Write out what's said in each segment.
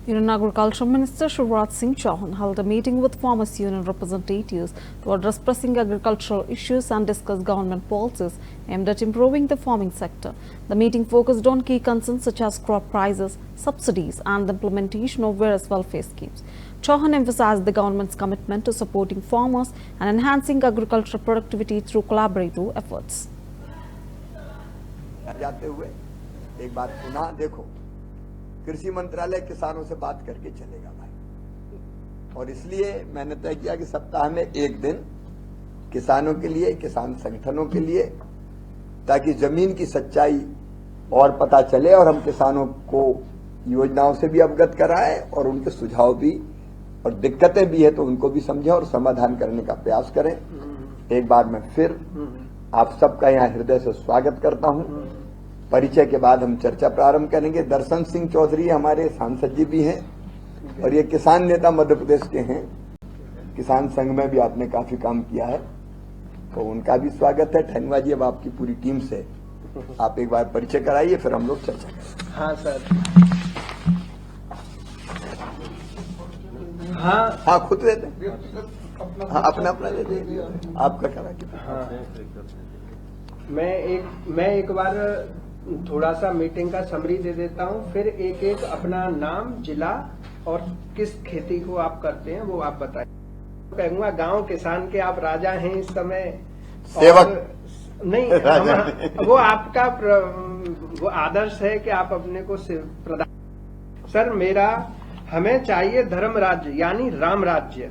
Union Agriculture Minister Shivraj Singh Chauhan held a meeting with farmers' union representatives to address pressing agricultural issues and discuss government policies aimed at improving the farming sector. The meeting focused on key concerns such as crop prices, subsidies and the implementation of various welfare schemes. Chauhan emphasized the government's commitment to supporting farmers and enhancing agricultural productivity through collaborative efforts. जाते हुए एक बार पुनः देखो, कृषि मंत्रालय किसानों से बात करके चलेगा भाई, और इसलिए मैंने तय किया कि सप्ताह में एक दिन किसानों के लिए, किसान संगठनों के लिए, ताकि जमीन की सच्चाई और पता चले और हम किसानों को योजनाओं से भी अवगत कराएं और उनके सुझाव भी और दिक्कतें भी है तो उनको भी समझें और समाधान करने का प्रयास करें। एक बार मैं फिर आप सबका यहाँ हृदय से स्वागत करता हूँ। परिचय के बाद हम चर्चा प्रारंभ करेंगे। दर्शन सिंह चौधरी हमारे सांसद जी भी हैं और ये किसान नेता मध्य प्रदेश के हैं। किसान संघ में भी आपने काफी काम किया है तो उनका भी स्वागत है। धन्यवाद जी, अब आपकी पूरी टीम से आप एक बार परिचय कराइए, फिर हम लोग चर्चा करेंगे। हाँ सर। हाँ खुद देते, हाँ अपना दे दीजिए, आपका करा के। हाँ, मैं एक बार थोड़ा सा मीटिंग का समरी दे देता हूँ, फिर एक अपना नाम, जिला और किस खेती को आप करते हैं वो आप बताएं। कहूँगा गांव किसान के आप राजा हैं इस समय, सेवक नहीं, वो आपका वो आदर्श है कि आप अपने को प्रधान। सर हमें चाहिए धर्म राज्य यानी राम राज्य,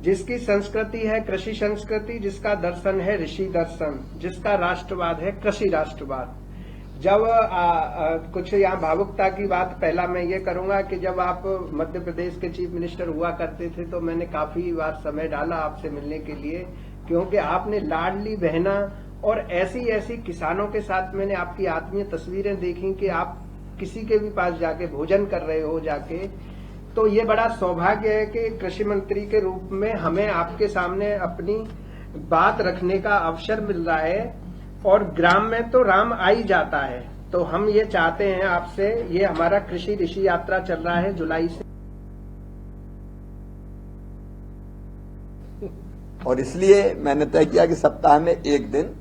जिसकी संस्कृति है कृषि संस्कृति, जिसका दर्शन है ऋषि दर्शन, जिसका राष्ट्रवाद है कृषि राष्ट्रवाद। जब कुछ यहाँ भावुकता की बात पहला मैं ये करूंगा कि जब आप मध्य प्रदेश के चीफ मिनिस्टर हुआ करते थे तो मैंने काफी बार समय डाला आपसे मिलने के लिए, क्योंकि आपने लाडली बहना और ऐसी किसानों के साथ मैंने आपकी आत्मीय तस्वीरें देखी कि आप किसी के भी पास जाके भोजन कर रहे हो जाके, तो ये बड़ा सौभाग्य है कि कृषि मंत्री के रूप में हमें आपके सामने अपनी बात रखने का अवसर मिल रहा है। और ग्राम में तो राम आ ही जाता है, तो हम ये चाहते हैं आपसे, ये हमारा कृषि ऋषि यात्रा चल रहा है जुलाई से, और इसलिए मैंने तय किया कि सप्ताह में एक दिन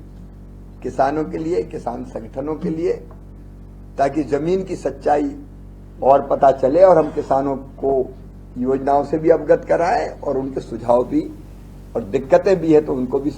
किसानों के लिए, किसान संगठनों के लिए, ताकि जमीन की सच्चाई और पता चले और हम किसानों को योजनाओं से भी अवगत कराएं और उनके सुझाव भी और दिक्कतें भी है तो उनको भी